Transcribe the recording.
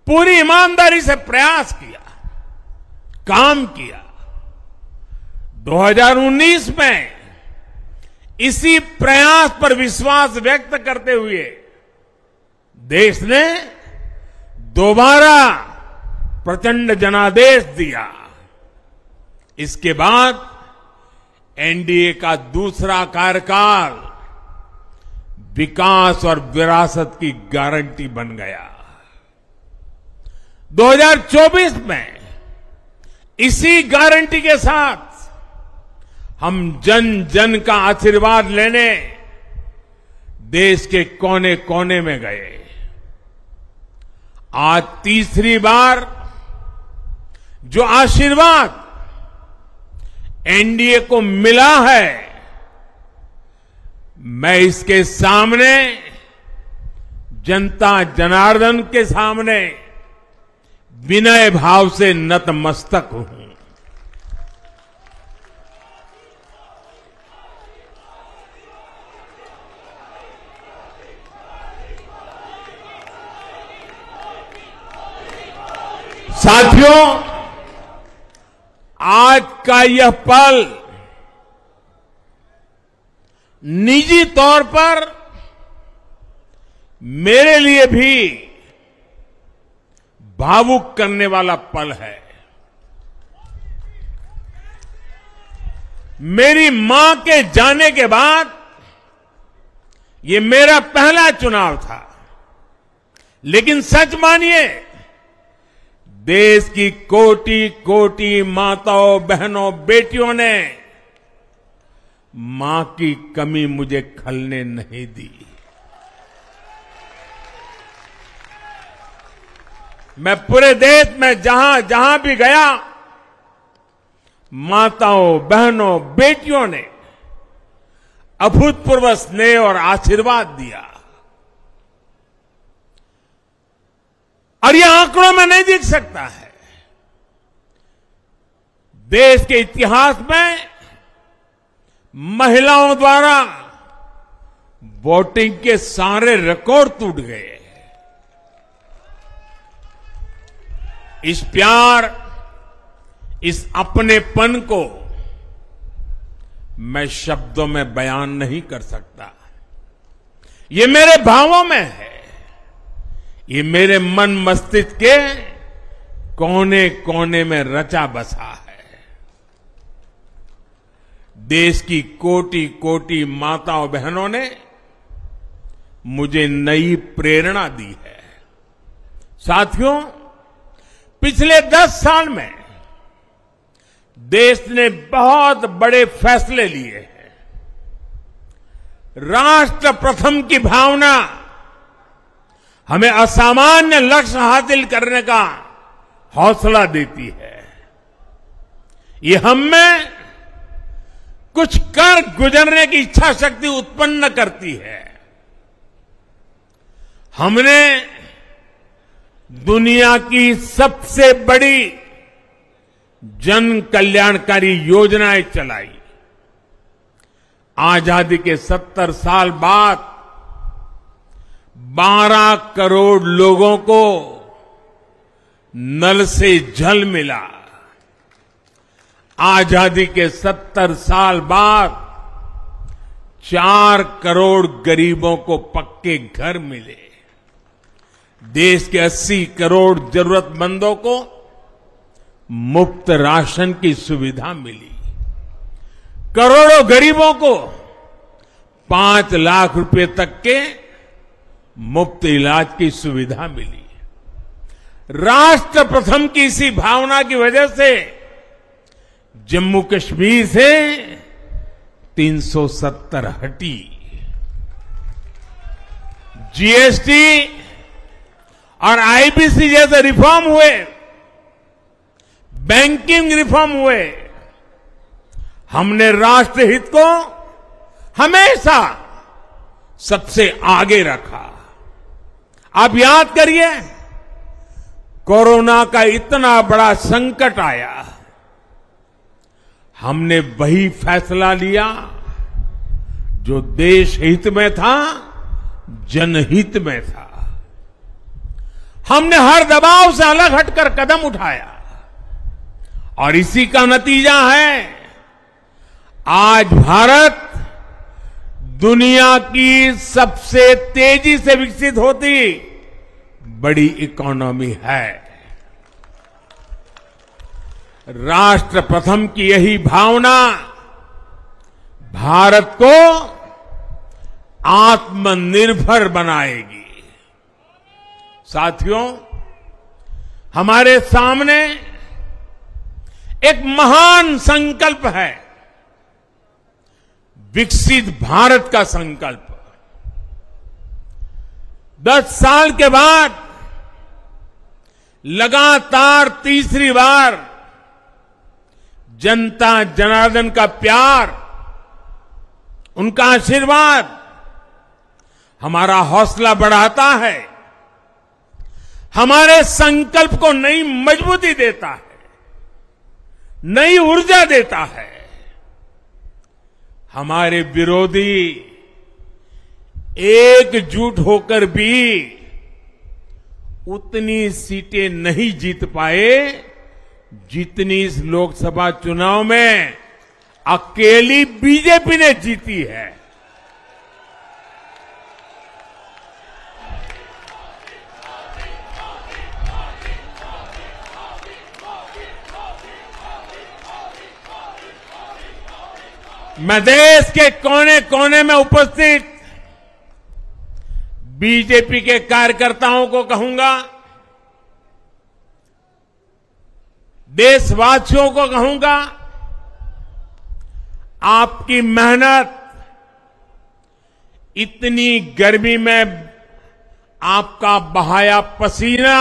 पूरी ईमानदारी से प्रयास किया, काम किया। 2019 में इसी प्रयास पर विश्वास व्यक्त करते हुए देश ने दोबारा प्रचंड जनादेश दिया। इसके बाद एनडीए का दूसरा कार्यकाल विकास और विरासत की गारंटी बन गया। 2024 में इसी गारंटी के साथ हम जन जन का आशीर्वाद लेने देश के कोने कोने में गए। आज तीसरी बार जो आशीर्वाद एनडीए को मिला है, मैं इसके सामने, जनता जनार्दन के सामने विनय भाव से नतमस्तक हूं। साथियों, आज का यह पल निजी तौर पर मेरे लिए भी भावुक करने वाला पल है। मेरी मां के जाने के बाद ये मेरा पहला चुनाव था, लेकिन सच मानिए, देश की कोटि कोटि माताओं, बहनों, बेटियों ने मां की कमी मुझे खलने नहीं दी। मैं पूरे देश में जहां जहां भी गया, माताओं, बहनों, बेटियों ने अभूतपूर्व स्नेह और आशीर्वाद दिया। और यह आंकड़ों में नहीं दिख सकता है। देश के इतिहास में महिलाओं द्वारा वोटिंग के सारे रिकॉर्ड टूट गए। इस प्यार, इस अपनेपन को मैं शब्दों में बयान नहीं कर सकता। ये मेरे भावों में है। ये मेरे मन मस्तिष्क के कोने कोने में रचा बसा है। देश की कोटि कोटि माताओं बहनों ने मुझे नई प्रेरणा दी है। साथियों, पिछले 10 साल में देश ने बहुत बड़े फैसले लिए हैं। राष्ट्र प्रथम की भावना हमें असामान्य लक्ष्य हासिल करने का हौसला देती है। ये हम में कुछ कर गुजरने की इच्छा शक्ति उत्पन्न करती है। हमने दुनिया की सबसे बड़ी जन कल्याणकारी योजनाएं चलाई। आजादी के 70 साल बाद 12 करोड़ लोगों को नल से जल मिला। आजादी के 70 साल बाद 4 करोड़ गरीबों को पक्के घर मिले। देश के 80 करोड़ जरूरतमंदों को मुफ्त राशन की सुविधा मिली। करोड़ों गरीबों को 5 लाख रुपए तक के मुफ्त इलाज की सुविधा मिली। राष्ट्र प्रथम की इसी भावना की वजह से जम्मू कश्मीर से 370 हटी। जीएसटी और आईबीसी जैसे रिफॉर्म हुए, बैंकिंग रिफॉर्म हुए। हमने राष्ट्रहित को हमेशा सबसे आगे रखा। आप याद करिए, कोरोना का इतना बड़ा संकट आया, हमने वही फैसला लिया जो देश हित में था, जनहित में था। हमने हर दबाव से अलग हटकर कदम उठाया और इसी का नतीजा है आज भारत दुनिया की सबसे तेजी से विकसित होती बड़ी इकोनॉमी है। राष्ट्र प्रथम की यही भावना भारत को आत्मनिर्भर बनाएगी। साथियों, हमारे सामने एक महान संकल्प है, विकसित भारत का संकल्प। 10 साल के बाद लगातार तीसरी बार जनता जनार्दन का प्यार, उनका आशीर्वाद हमारा हौसला बढ़ाता है, हमारे संकल्प को नई मजबूती देता है, नई ऊर्जा देता है। हमारे विरोधी एकजुट होकर भी उतनी सीटें नहीं जीत पाए जितनी इस लोकसभा चुनाव में अकेली बीजेपी ने जीती है। मैं देश के कोने कोने में उपस्थित बीजेपी के कार्यकर्ताओं को कहूंगा, देशवासियों को कहूंगा, आपकी मेहनत, इतनी गर्मी में आपका बहाया पसीना